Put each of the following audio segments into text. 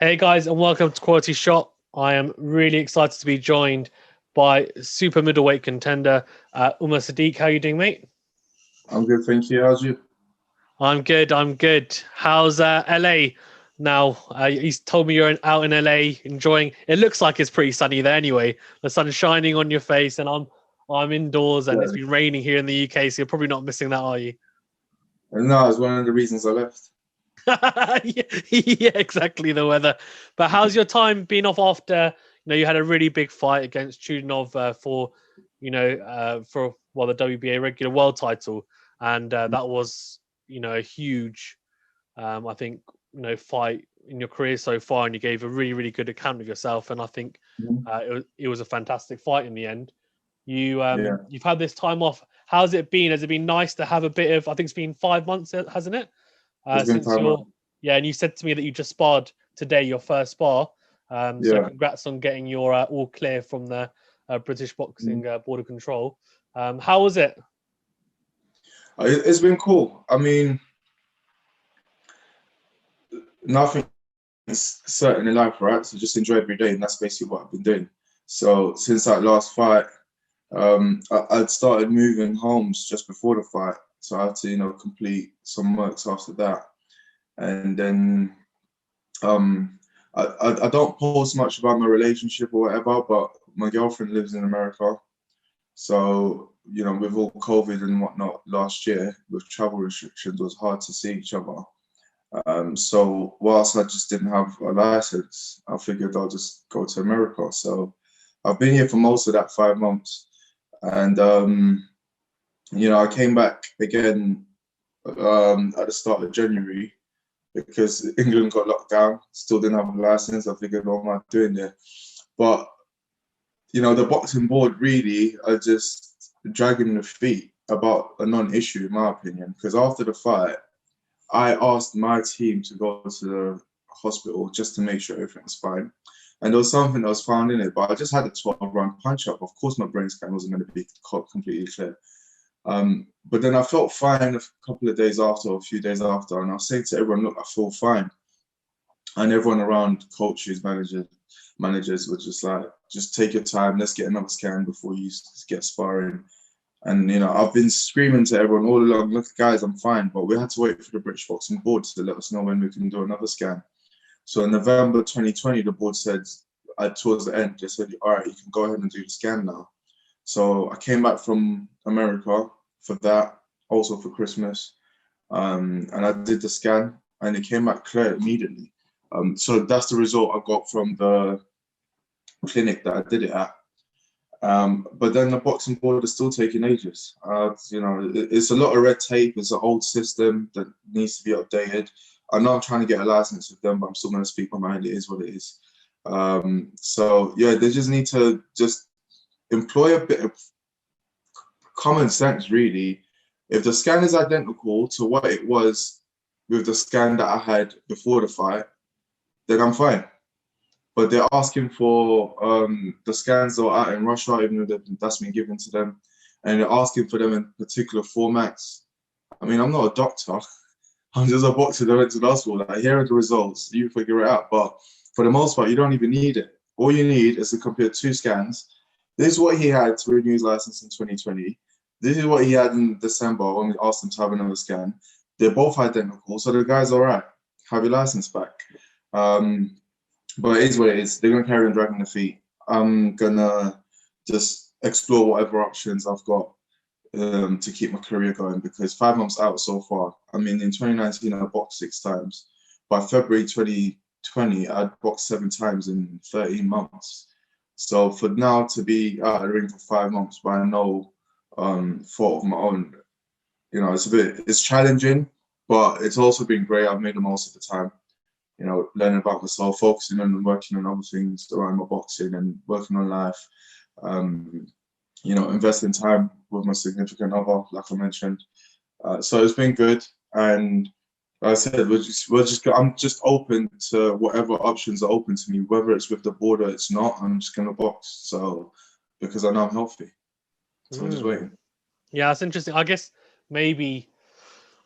Hey guys, and welcome to Quality Shot. I am really excited to be joined by super middleweight contender Umar Sadiq. How are you doing, mate? I'm good, thank you. How's you? I'm good. I'm good. How's LA now? He's told me you're out in LA enjoying. It looks like it's pretty sunny there anyway. The sun's shining on your face, and I'm indoors, and it's Yeah. been raining here in the UK. So you're probably not missing that, are you? No, it's one of the reasons I left. yeah, yeah, exactly the weather. But how's your time been off after you had a really big fight against Chudinov for the WBA regular world title, and that was a huge I think fight in your career so far, and you gave a really really good account of yourself, and I think Mhm. it was a fantastic fight in the end. Yeah, You've had this time off. How's it been? Has it been nice to have a bit of? I think it's been 5 months, hasn't it? it's been Since 5 months. yeah, and you said to me that you just sparred today, your first spar. So Yeah. congrats on getting your all clear from the British Mhm. Boxing Board of Control. How was it? It's been cool. I mean, nothing's certain in life, right? So just enjoy every day, and that's basically what I've been doing. So since that last fight, I'd started moving homes just before the fight, so I had to, complete some works after that, and then I don't post much about my relationship or whatever, but my girlfriend lives in America. So, with all COVID and whatnot last year, with travel restrictions, it was hard to see each other. So, whilst I just didn't have a license, I figured I'll just go to America. So, I've been here for most of that 5 months. And, I came back again at the start of January because England got locked down, still didn't have a license. I figured, what am I doing there? But the boxing board really are just dragging the feet about a non-issue, in my opinion. Because after the fight, I asked my team to go to the hospital just to make sure everything's fine. And there was something that was found in it, but I just had a 12-round punch up. Of course, my brain scan wasn't going to be completely clear. But then I felt fine a couple of days after, or a few days after, and I was saying to everyone, look, I feel fine. And everyone around, coaches, managers were just like, just take your time, let's get another scan before you get sparring. And I've been screaming to everyone all along, look guys, I'm fine, but we had to wait for the British Boxing Board to let us know when we can do another scan. So in November 2020, the board said, towards the end, they said, all right, you can go ahead and do the scan now. So I came back from America for that, also for Christmas, and I did the scan, and it came back clear immediately. So that's the result I got from the clinic that I did it at. But then the boxing board is still taking ages. It's a lot of red tape. It's an old system that needs to be updated. I know I'm trying to get a license with them, but I'm still going to speak my mind. It is what it is. So yeah, they just need to just employ a bit of common sense, really. If the scan is identical to what it was with the scan that I had before the fight, then I'm fine. But they're asking for the scans that are out in Russia, even though that's been given to them, and they're asking for them in particular formats. I mean, I'm not a doctor. I'm just a boxer that went to the hospital. Like, here are the results. You figure it out. But for the most part, you don't even need it. All you need is to compare two scans. This is what he had to renew his license in 2020. This is what he had in December when we asked him to have another scan. They're both identical. So the guy's all right. Have your license back. But it is what it is. They're going to carry on dragging their feet. I'm going to just explore whatever options I've got to keep my career going, because 5 months out so far. I mean, in 2019, I boxed 6 times. By February 2020, I'd boxed 7 times in 13 months. So for now to be out of the ring for 5 months by no fault of my own, it's challenging, but it's also been great. I've made the most of the time. Learning about myself, focusing on working on other things around my boxing and working on life. Um, investing time with my significant other, like I mentioned. So it's been good, and like I said, I'm just open to whatever options are open to me, whether it's with the board or it's not. I'm just gonna box, so because I know I'm healthy. So I'm just Mm. waiting. Yeah, it's interesting. I guess maybe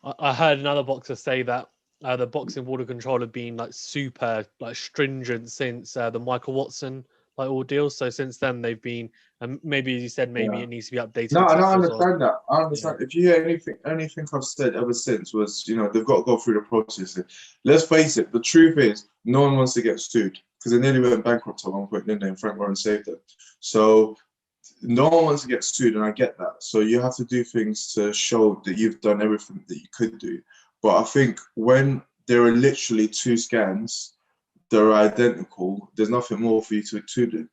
I heard another boxer say that. the boxing border control have been like super like stringent since the Michael Watson like ordeal. So since then they've been, and maybe as you said, maybe Yeah. it needs to be updated, No, and I etc. as well. understand that. I Yeah. understand. If you hear anything I've said ever since was, they've got to go through the process. Let's face it. The truth is, no one wants to get sued because they nearly went bankrupt at one point, didn't they? And Frank Warren saved them. So no one wants to get sued, and I get that. So you have to do things to show that you've done everything that you could do. But I think when there are literally two scans that are identical, there's nothing more for you to do.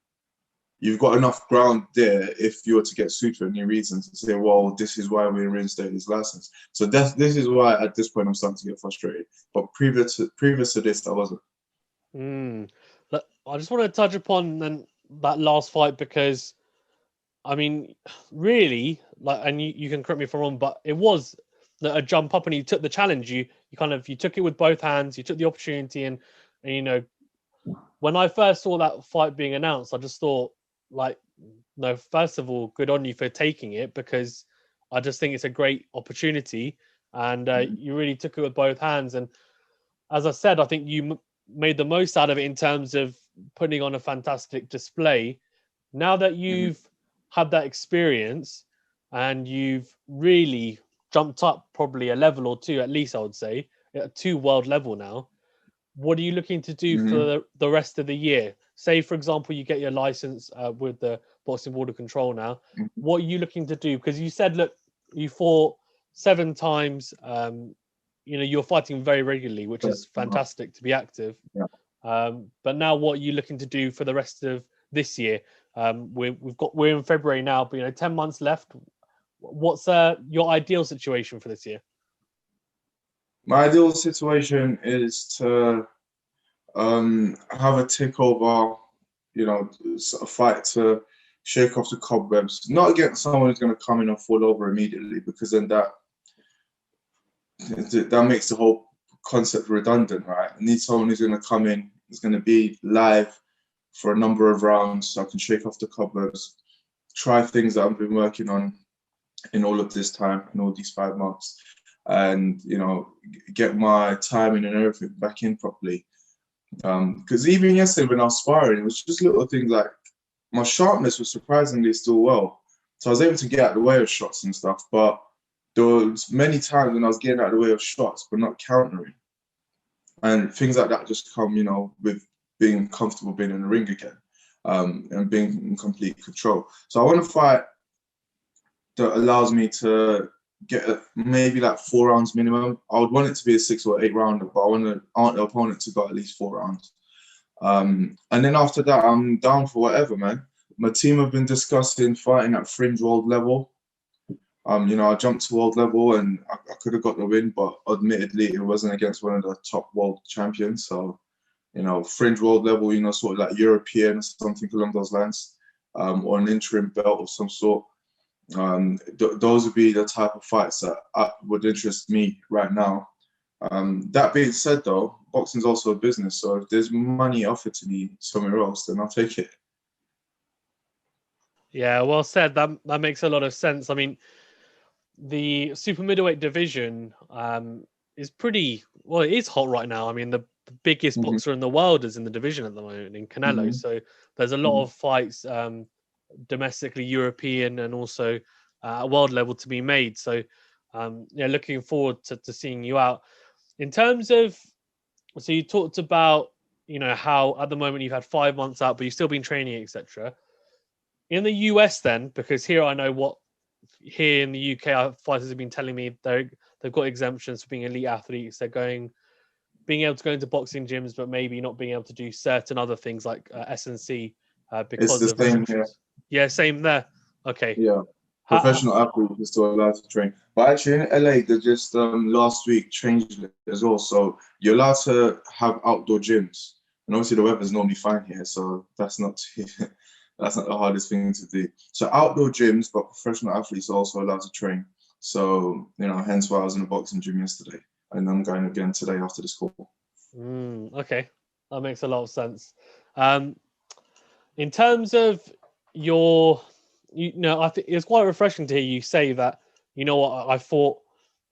You've got enough ground there if you were to get sued for any reason to say, well, this is why we reinstate his license. So this is why at this point I'm starting to get frustrated. But previous to this, I wasn't. Look, I just want to touch upon then that last fight because, I mean, really, like, and you can correct me if I'm wrong, but it was a jump up, and you took the challenge. You took it with both hands. You took the opportunity, and when I first saw that fight being announced, I just thought, like, no, first of all, good on you for taking it because I just think it's a great opportunity, and you really took it with both hands. And as I said, I think you made the most out of it in terms of putting on a fantastic display. Now that you've had that experience and you've really jumped up probably a level or two, at least I would say, at two world level now, what are you looking to do for the rest of the year? Say, for example, you get your license with the boxing border control now. What are you looking to do? Because you said, look, you fought 7 times. You're fighting very regularly, which is fantastic to be active. Yeah. But now, what are you looking to do for the rest of this year? We're in February now, but 10 months left. What's your ideal situation for this year? My ideal situation is to have a takeover, a fight to shake off the cobwebs, not against someone who's going to come in and fall over immediately, because then that makes the whole concept redundant, right? I need someone who's going to come in, who's going to be live for a number of rounds, so I can shake off the cobwebs, try things that I've been working on in all of this time, in all these 5 months, and get my timing and everything back in properly. Because even yesterday when I was sparring, it was just little things like my sharpness was surprisingly still well, so I was able to get out of the way of shots and stuff. But there was many times when I was getting out of the way of shots, but not countering, and things like that just come, with being comfortable being in the ring again, and being in complete control. So I want to fight that allows me to get maybe like 4 rounds minimum. I would want it to be a 6 or 8 rounder, but I want the opponent to go at least 4 rounds. And then after that, I'm down for whatever, man. My team have been discussing fighting at fringe world level. I jumped to world level and I could have got the win, but admittedly, it wasn't against one of the top world champions. So, fringe world level, sort of like European or something along those lines, or an interim belt of some sort. Those would be the type of fights that would interest me right now. That being said, though, boxing's also a business. So if there's money offered to me somewhere else, then I'll take it. Yeah, well said. That makes a lot of sense. I mean, the super middleweight division is pretty well. It is hot right now. I mean, the biggest boxer in the world is in the division at the moment in Canelo. So there's a lot of fights domestically, European, and also at world level to be made. So looking forward to seeing you out. In terms of, so you talked about how at the moment you've had 5 months out, but you've still been training, etc. In the US, then, because here I know what here in the UK fighters have been telling me they've got exemptions for being elite athletes. They're being able to go into boxing gyms, but maybe not being able to do certain other things like S&C because of restrictions. Yeah, same there. Okay. Yeah. Professional athletes are still allowed to train. But actually in LA, they just last week changed it as well. So you're allowed to have outdoor gyms. And obviously the weather's normally fine here, so that's not that's not the hardest thing to do. So outdoor gyms, but professional athletes are also allowed to train. So, hence why I was in a boxing gym yesterday. And I'm going again today after this call. Okay. That makes a lot of sense. In terms of I think it's quite refreshing to hear you say that, I fought,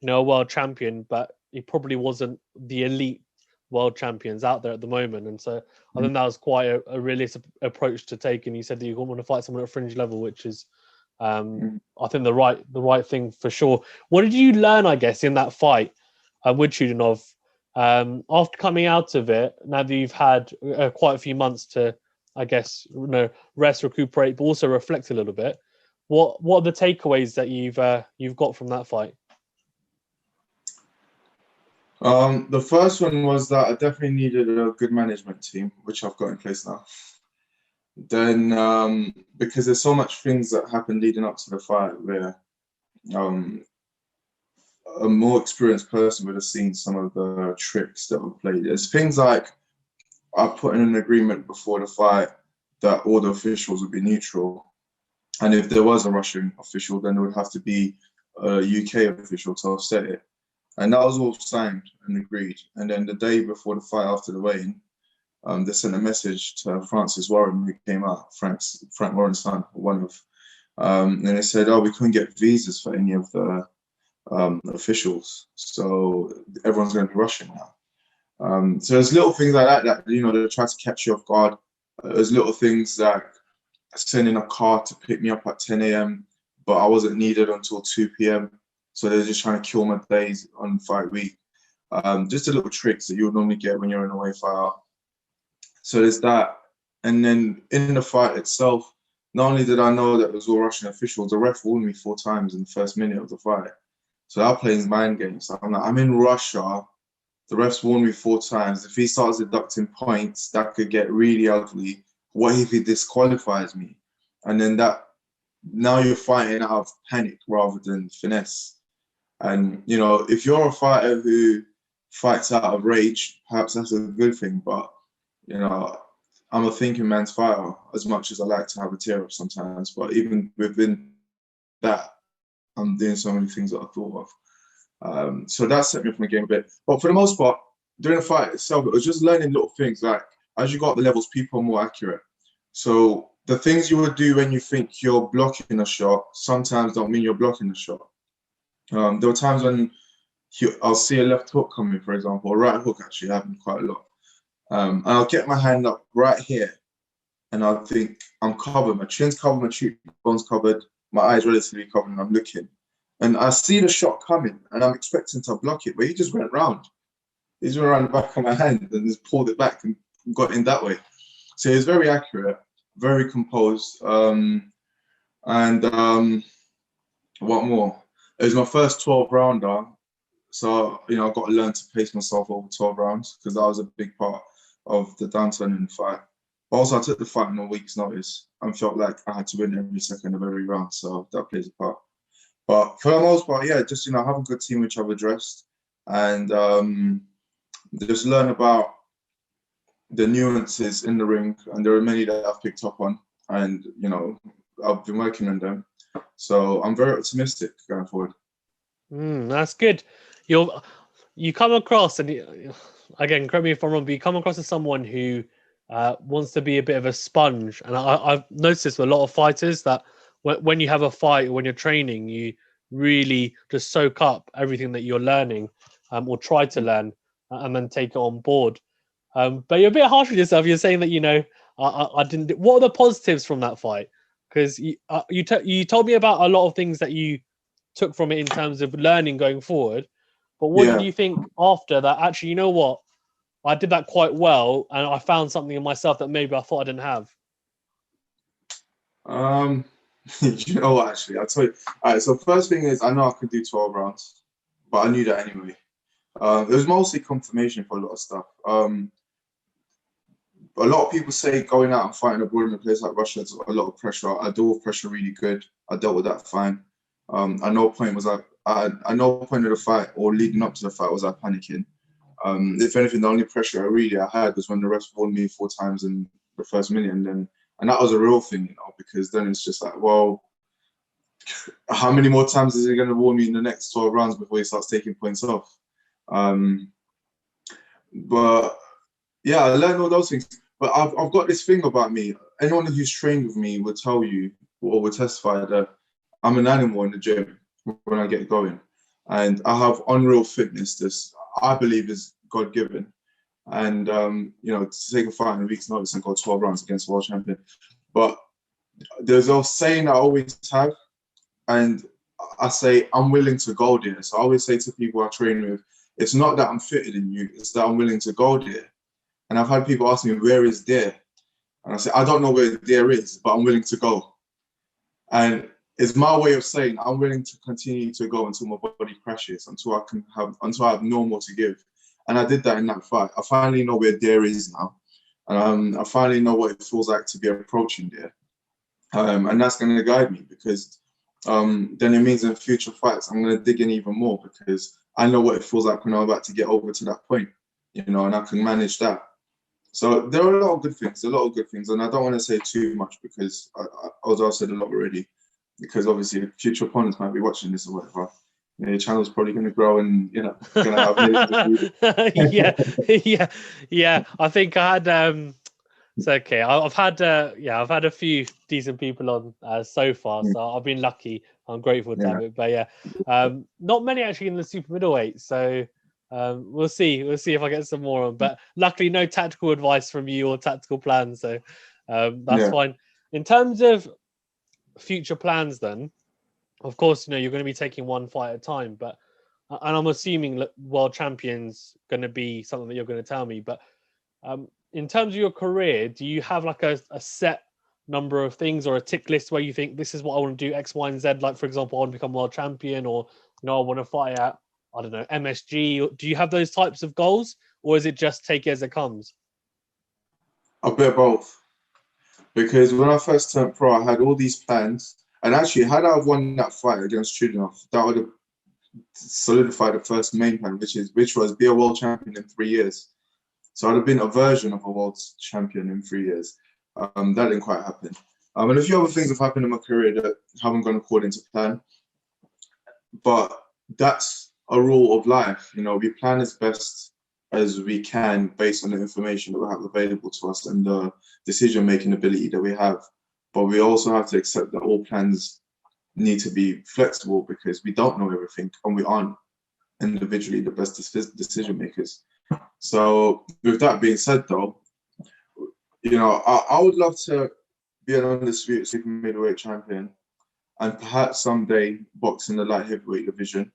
a world champion, but he probably wasn't the elite world champions out there at the moment. And so I think that was quite a realistic approach to take. And you said that you want to fight someone at fringe level, which is, I think the right thing for sure. What did you learn, I guess, in that fight with Chudinov? After coming out of it, now that you've had quite a few months to, I guess, rest, recuperate, but also reflect a little bit. What are the takeaways that you've got from that fight? The first one was that I definitely needed a good management team, which I've got in place now. Then, because there's so much things that happened leading up to the fight where a more experienced person would have seen some of the tricks that were played. There's things like I put in an agreement before the fight that all the officials would be neutral. And if there was a Russian official, then there would have to be a UK official to offset it. And that was all signed and agreed. And then the day before the fight, after the weigh-in, they sent a message to Francis Warren, who came out, Frank Warren's son, one of. And they said, "Oh, we couldn't get visas for any of the officials, so everyone's going to be Russian now." So there's little things like that they try to catch you off guard. There's little things like sending a car to pick me up at 10 a.m., but I wasn't needed until 2 p.m. So they're just trying to kill my days on fight week. Just the little tricks that you would normally get when you're an away fighter. So there's that. And then in the fight itself, not only did I know that it was all Russian officials, the ref warned me 4 times in the first minute of the fight. So that plays mind games. I'm like, I'm in Russia. The refs warned me 4 times. If he starts deducting points, that could get really ugly. What if he disqualifies me? And then now you're fighting out of panic rather than finesse. And, if you're a fighter who fights out of rage, perhaps that's a good thing. But, I'm a thinking man's fighter, as much as I like to have a tear up sometimes. But even within that, I'm doing so many things that I thought of. So that set me up from the game a bit. But for the most part, during the fight itself, it was just learning little things. Like, as you go up the levels, people are more accurate. So the things you would do when you think you're blocking a shot sometimes don't mean you're blocking the shot. There were times when I'll see a left hook coming, for example, or right hook actually happened quite a lot. And I'll get my hand up right here, and I'll think I'm covered. My chin's covered, my cheekbone's covered, my eyes relatively covered, and I'm looking. And I see the shot coming, and I'm expecting to block it, but he just went round. He just went around the back of my hand and just pulled it back and got in that way. So he was very accurate, very composed. What more? It was my first 12 rounder. So, I've got to learn to pace myself over 12 rounds because that was a big part of the downturn in the fight. But also, I took the fight on a week's notice and felt like I had to win every second of every round. So that plays a part. But for the most part, yeah, just, have a good team which I've addressed and just learn about the nuances in the ring. And there are many that I've picked up on and, I've been working on them. So I'm very optimistic going forward. That's good. You come across, and again, correct me if I'm wrong, but you come across as someone who wants to be a bit of a sponge. And I've noticed this with a lot of fighters that when you have a fight or when you're training, you really just soak up everything that you're learning or try to learn and then take it on board. But you're a bit harsh with yourself. You're saying that, I didn't. What are the positives from that fight? Because you told me about a lot of things that you took from it in terms of learning going forward. But what did you think after that? Actually, you know what? I did that quite well, and I found something in myself that maybe I thought I didn't have. You know what? Actually, I'll tell you. All right. So first thing is, I know I could do 12 rounds, but I knew that anyway. It was mostly confirmation for a lot of stuff. A lot of people say going out and fighting abroad in a place like Russia is a lot of pressure. I deal with pressure really good. I dealt with that fine. At no point was at no point of the fight or leading up to the fight was I panicking. If anything, the only pressure I had was when the refs warned me 4 times in the first minute, and that was a real thing, because then it's just like, well, how many more times is he going to warn me in the next 12 rounds before he starts taking points off? But yeah, I learned all those things. But I've got this thing about me. Anyone who's trained with me will tell you or will testify that I'm an animal in the gym when I get going. and I have unreal fitness. This I believe is God given, and to take a fight in a week's notice and go 12 rounds against a world champion. But there's a saying I always have, and I say I'm willing to go there. So I always say to people I train with, it's not that I'm fitter than you, it's that I'm willing to go there. And I've had people ask me, where is there? And I say, I don't know where there is, but I'm willing to go. And it's my way of saying I'm willing to continue to go until my body crashes, until I have no more to give. And I did that in that fight. I finally know where there is now. I finally know what it feels like to be approaching there. And that's going to guide me, because then it means in future fights, I'm going to dig in even more, because I know what it feels like when I'm about to get over to that point, and I can manage that. So there are a lot of good things, and I don't want to say too much, because I've said a lot already, because obviously future opponents might be watching this or whatever. Your channel's probably going to grow, and going to have millions of views. yeah. I think I had it's okay. I've had a few decent people on so far, so I've been lucky. I'm grateful to have it. But not many actually in the super middleweight. So we'll see. We'll see if I get some more on. But luckily, no tactical advice from you or tactical plans. So that's fine. In terms of future plans, then, of course, you're going to be taking one fight at a time. But and I'm assuming world champions going to be something that you're going to tell me. But in terms of your career, do you have like a set number of things or a tick list where you think this is what I want to do X, Y, and Z? Like, for example, I want to become world champion, or I want to fight at, I don't know, MSG. Do you have those types of goals, or is it just take it as it comes? A bit of both. Because when I first turned pro, I had all these plans. And actually, had I won that fight against Chudinov, that would have solidified the first main plan, which was be a world champion in 3 years. So I'd have been a version of a world champion in 3 years. That didn't quite happen. And a few other things have happened in my career that haven't gone according to plan. But that's a rule of life. We plan as best as we can based on the information that we have available to us and the decision-making ability that we have. But we also have to accept that all plans need to be flexible, because we don't know everything and we aren't individually the best decision makers. So with that being said, though, I would love to be an undisputed super middleweight champion, and perhaps someday box in the light heavyweight division.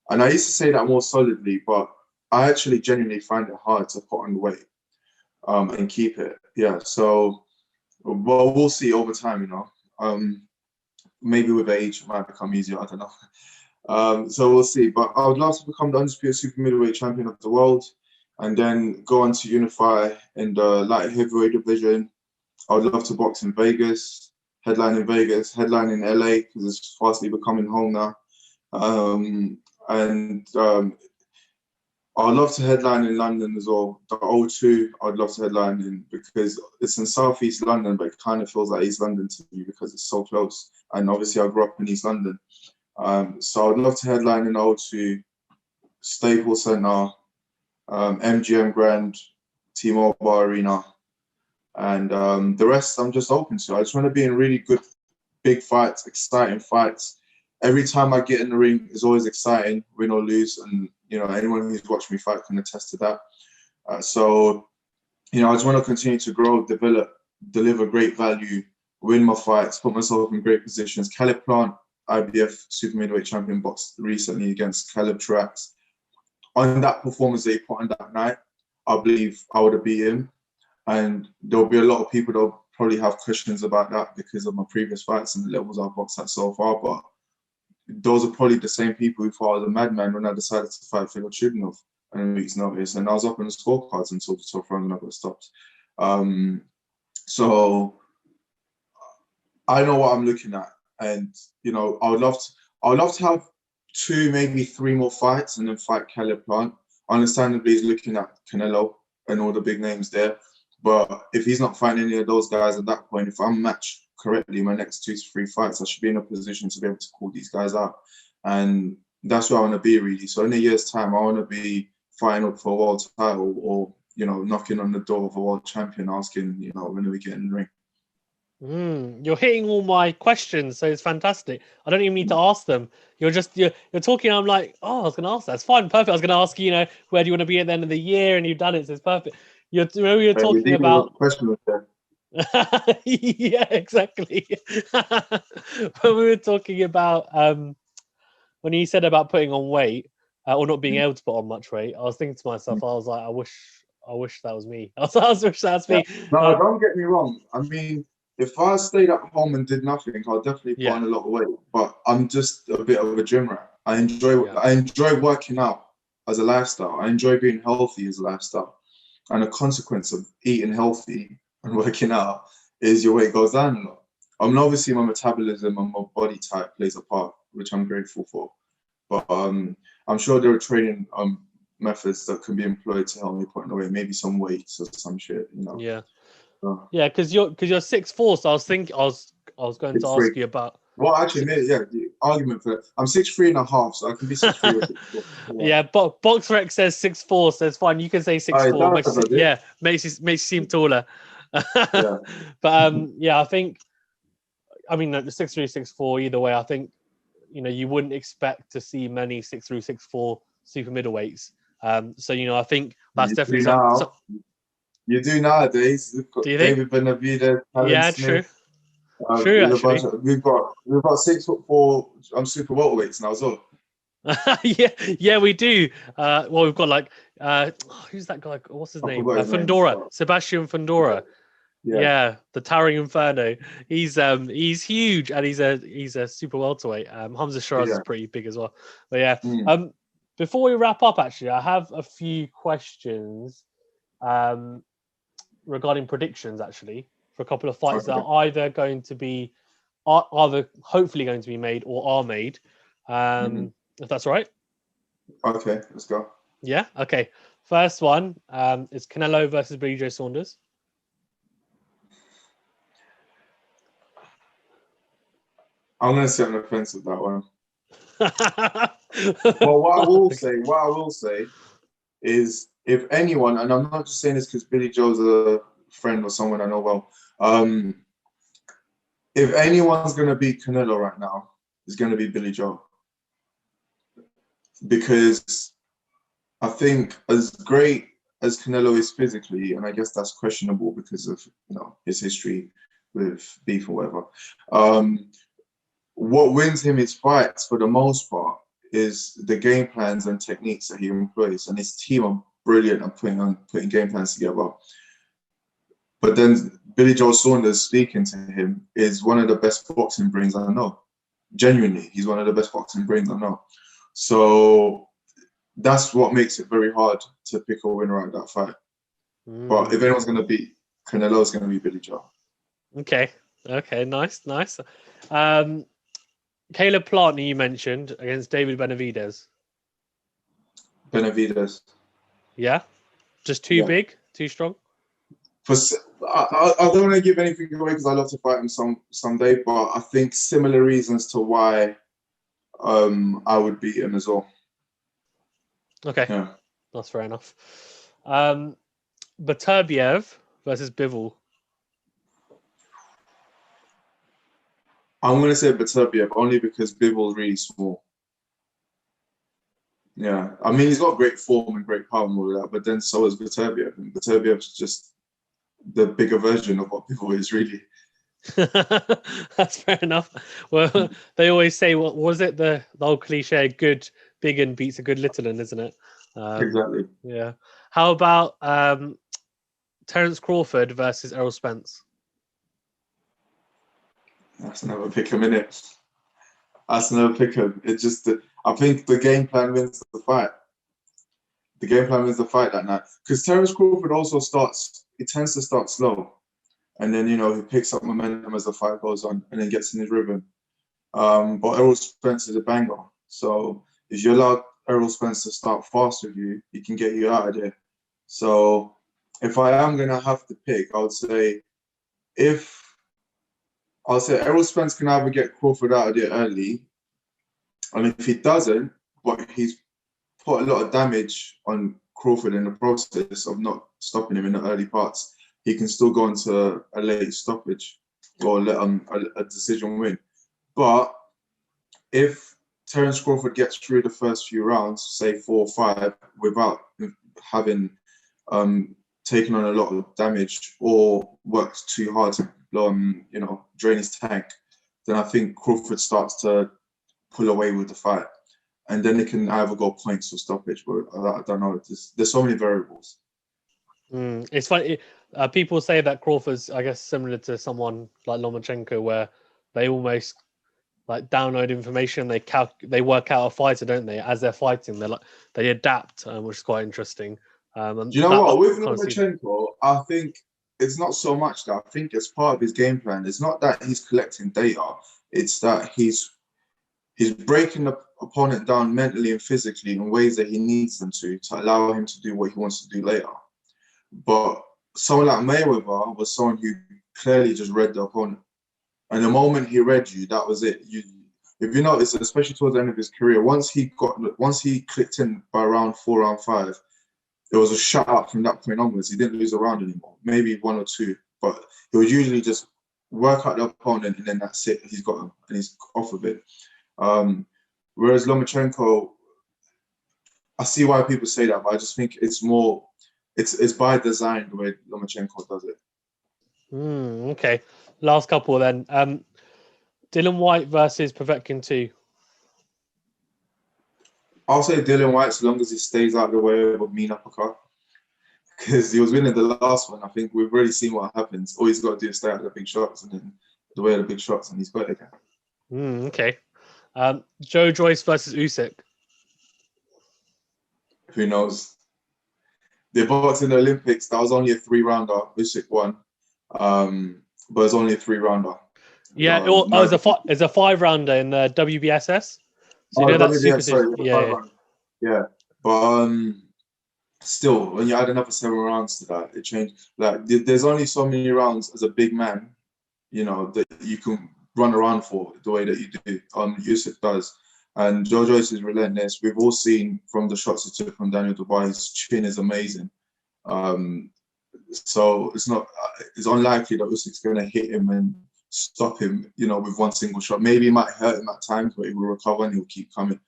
And I used to say that more solidly, but I actually genuinely find it hard to put on weight and keep it. Yeah, so we'll see over time, maybe with age it might become easier, I don't know. So we'll see. But I would love to become the undisputed super middleweight champion of the world, and then go on to unify in the light heavyweight division. I would love to box in Vegas, headline in Vegas, headline in LA, because it's fastly becoming home now. I'd love to headline in London as well. The O2, I'd love to headline in, because it's in Southeast London, but it kind of feels like East London to me because it's so close. And obviously I grew up in East London. So I'd love to headline in O2, Staples Center, MGM Grand, T-Mobile Arena, and the rest I'm just open to. I just want to be in really good, big fights, exciting fights. Every time I get in the ring, it's always exciting, win or lose. And, anyone who's watched me fight can attest to that. So, I just want to continue to grow, develop, deliver great value, win my fights, put myself in great positions. Caleb Plant, IBF super middleweight champion, boxed recently against Caleb Trax. On that performance that he put on that night, I believe I would have beat him. And there'll be a lot of people that'll probably have questions about that because of my previous fights and the levels I've boxed at so far. But those are probably the same people who thought I was a madman when I decided to fight Phil Chudinov on a week's notice. And I was up on the scorecards until the 12th round and I got stopped. So I know what I'm looking at. And, I would love to have 2, maybe 3 more fights and then fight Caleb Plant. Understandably, he's looking at Canelo and all the big names there. But if he's not fighting any of those guys at that point, if I'm matched correctly in my next 2 to 3 fights, I should be in a position to be able to call these guys out. And that's where I want to be, really. So in a year's time, I want to be fighting up for a world title, or, knocking on the door of a world champion asking, when are we getting in the ring? You're hitting all my questions, so it's fantastic. I don't even need to ask them. You're talking. I'm like, oh, I was going to ask that. It's fine, perfect. I was going to ask you, where do you want to be at the end of the year, and you've done it, so it's perfect. You're Mate, you're talking dealing with about. questions there. Yeah, exactly. When we were talking about when you said about putting on weight or not being able to put on much weight, I was thinking to myself, I was like, I wish that was me. I wish that's Yeah. me. No, don't get me wrong. I mean, if I stayed at home and did nothing, I'll definitely put Yeah, on a lot of weight. But I'm just a bit of a gym rat. yeah, I enjoy working out as a lifestyle. I enjoy being healthy as a lifestyle. And a consequence of eating healthy and working out is your weight goes down a lot. I mean, obviously my metabolism and my body type plays a part, which I'm grateful for. But I'm sure there are training methods that can be employed to help me put on weight, maybe some weights or some shit, you know. yeah. So, Yeah, because you're 6'4", so I was going to it's ask great. you about. Well, actually, maybe, yeah, the argument for that. I'm 6'3.5", so I can be 6'3" or 6'4". Yeah. Yeah, but BoxRec says 6'4", so it's fine. You can say Oh, it 6'4", does, does it? yeah, makes you seem taller. Yeah. But yeah, I think the 6'3", 6'4", either way, I think you wouldn't expect to see many 6'3", 6'4" super middleweights. So I think that's You do definitely now. You do nowadays. We've got do you think? David Benavidez, Alan Yeah, true. Smith. True, There's a bunch actually. of we've got 6'4" super welterweights now as well. Yeah, we do. Well, we've got like who's that guy? What's his I name? forgot his name. Fundora, But Sebastian yeah, Fundora. yeah. Yeah, the towering inferno. He's huge, and he's a super welterweight. Hamza Shiraz is Yeah. pretty big as well. But yeah, Mm. before we wrap up, actually, I have a few questions regarding predictions. Actually, for a couple of fights that Okay. are either going to be, are either hopefully going to be made or are made. Hmm. If that's all right. Okay, let's go. Yeah. Okay. First one is Canelo versus Billy Joe Saunders. I'm gonna sit on the fence with that one. But what I will say is, if anyone, and I'm not just saying this because Billy Joe's a friend or someone I know well, if anyone's gonna beat Canelo right now, it's gonna be Billy Joe, because I think as great as Canelo is physically, and I guess that's questionable because of his history with beef or whatever. What wins him his fights for the most part is the game plans and techniques that he employs, and his team are brilliant at putting game plans together. But then Billy Joe Saunders, speaking to him, is one of the best boxing brains I know. Genuinely, he's one of the best boxing brains I know. So that's what makes it very hard to pick a winner out of that fight. But if anyone's going to beat Canelo, it's going to be Billy Joe. Okay. Nice. Caleb Plant, you mentioned against David Benavidez. Benavidez. Yeah, just too big, too strong. I don't want to give anything away because I love to fight him someday, but I think similar reasons to why I would beat him as well. Okay, yeah, that's fair enough. Beterbiev versus Bivol. I'm going to say Beterbiev only because Bivol's really small. Yeah, I mean, he's got great form and great power and all that, but then so is Beterbiev. And Beterbiev's just the bigger version of what Bivol is, really. That's fair enough. Well, they always say, what was it? The old cliche, good big and beats a good little one, isn't it? Exactly. Yeah. How about Terence Crawford versus Errol Spence? That's another pick 'em, innit? That's another pick 'em. It's just that I think the game plan wins the fight. The game plan wins the fight that night. Because Terence Crawford also he tends to start slow. And then, he picks up momentum as the fight goes on and then gets in his rhythm. But Errol Spence is a banger. So if you allow Errol Spence to start fast with you, he can get you out of there. So if I am going to have to pick, I would say Errol Spence can either get Crawford out of there early, and if he doesn't, but he's put a lot of damage on Crawford in the process of not stopping him in the early parts, he can still go into a late stoppage. or let a decision win. But if Terence Crawford gets through the first few rounds, say 4 or 5, without having taken on a lot of damage or worked too hard to drain his tank, then I think Crawford starts to pull away with the fight, and then it can either go points or stoppage. But I don't know. There's so many variables. It's funny. People say that Crawford's, I guess, similar to someone like Lomachenko, where they almost like download information. They work out a fighter, don't they? As they're fighting, they adapt, which is quite interesting. Do you know what? With Lomachenko, I think it's not so much that. I think it's part of his game plan. It's not that he's collecting data. It's that he's breaking the opponent down mentally and physically in ways that he needs them to allow him to do what he wants to do later. But someone like Mayweather was someone who clearly just read the opponent. And the moment he read you, that was it. If you notice, especially towards the end of his career, once he clicked in by round 4, round 5, there was a shut up from that point onwards. He didn't lose a round anymore, maybe 1 or 2, but he would usually just work out the opponent and then that's it. He's got him and he's off of it. Whereas Lomachenko, I see why people say that, but I just think it's more, it's by design the way Lomachenko does it. Okay. Last couple then. Dylan White versus Povetkin 2. I'll say Dylan White, as long as he stays out of the way of a mean uppercut. Because he was winning the last one. I think we've already seen what happens. All he's got to do is stay out of the big shots and then the way of the big shots, and he's got it again. Okay. Joe Joyce versus Usyk. Who knows? They boxed in the Olympics. That was only a 3-rounder. Usyk won. But it's only a 3-rounder. Yeah, it's a 5-rounder in the WBSS. So you know that's super series. Yeah. But still, when you add another 7 rounds to that, it changed. Like there's only so many rounds as a big man, that you can run around for the way that you do. Usyk does. And Joe Joyce is relentless. We've all seen from the shots he took from Daniel Dubois, his chin is amazing. So it's unlikely that Usyk's going to hit him and stop him, with one single shot. Maybe it might hurt him at times, but he will recover and he'll keep coming.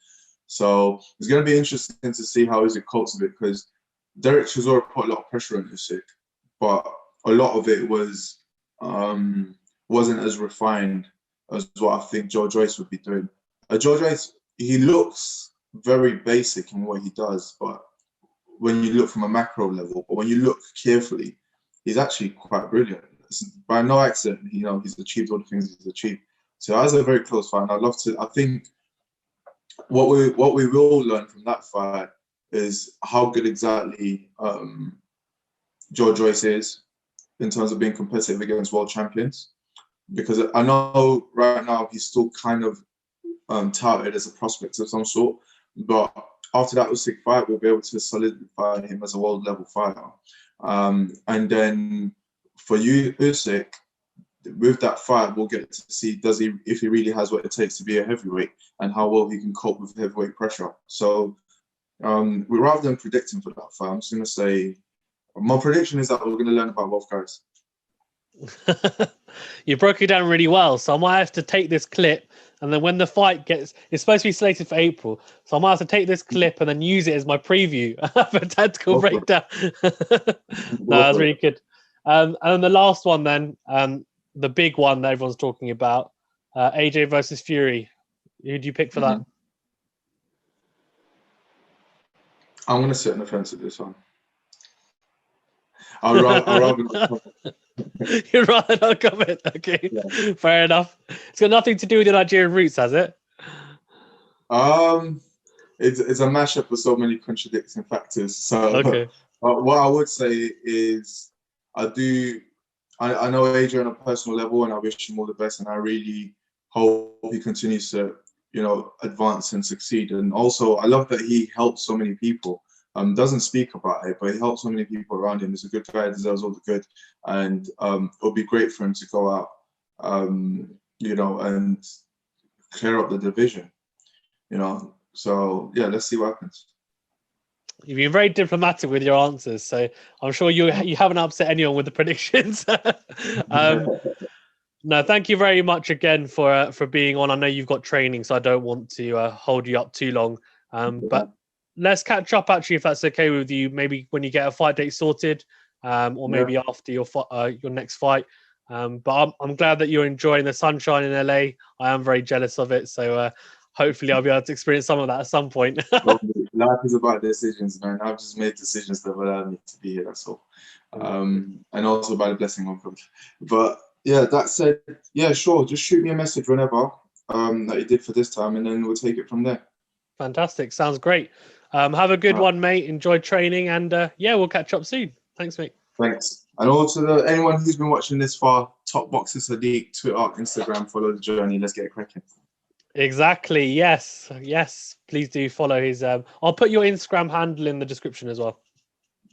So it's going to be interesting to see how Usyk copes with it, because Derek Chisora put a lot of pressure on Usyk, but a lot of it wasn't as refined as what I think Joe Joyce would be doing. Joe Joyce, he looks very basic in what he does, but when you look from a macro level, but when you look carefully, he's actually quite brilliant. By no accident, he's achieved all the things he's achieved. So that was a very close fight. And I think what we will learn from that fight is how good exactly Joe Joyce is in terms of being competitive against world champions. Because I know right now he's still kind of touted as a prospect of some sort, but after that Usyk fight, we'll be able to solidify him as a world level fighter. And then for you, Usyk, with that fight, we'll get to see if he really has what it takes to be a heavyweight and how well he can cope with heavyweight pressure. So rather than predicting for that fight, I'm just going to say my prediction is that we're going to learn about both guys. You broke it down really well, so I might have to take this clip, and then when the fight it's supposed to be slated for April, so I might have to take this clip and then use it as my preview for tactical breakdown. No, that's really good. And then the last one then, the big one that everyone's talking about, AJ versus Fury. Who do you pick for that? I'm going to sit on the fence with this one. I'll rather You'd rather not comment? Okay, yeah. Fair enough. It's got nothing to do with your Nigerian roots, has it? It's a mashup of so many contradicting factors. So okay. What I would say is I know AJ on a personal level, and I wish him all the best, and I really hope he continues to, advance and succeed. And also, I love that he helps so many people. Doesn't speak about it, but he helps so many people around him. He's a good guy, deserves all the good, and it'll be great for him to go out, and clear up the division. So yeah, let's see what happens. You've been very diplomatic with your answers, so I'm sure you haven't upset anyone with the predictions. No, thank you very much again for being on. I know you've got training, so I don't want to hold you up too long. But let's catch up actually, if that's okay with you. Maybe when you get a fight date sorted, or maybe after your next fight. But I'm glad that you're enjoying the sunshine in LA. I am very jealous of it. So hopefully I'll be able to experience some of that at some point. Life is about decisions, man. I've just made decisions that allow me to be here. That's all. And also by the blessing of God. But yeah, that said, yeah, sure. Just shoot me a message whenever that you did for this time, and then we'll take it from there. Fantastic. Sounds great. Have a good one, mate. Enjoy training, and yeah, we'll catch up soon. Thanks, mate. Thanks. And also, anyone who's been watching this far, Top Boxer Sadiq, Twitter, Instagram, follow the journey. Let's get cracking. Exactly. Yes. Yes. Please do follow his. I'll put your Instagram handle in the description as well.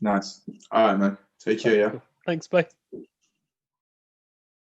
Nice. All right, man. Take care. Yeah. Thanks. Bye.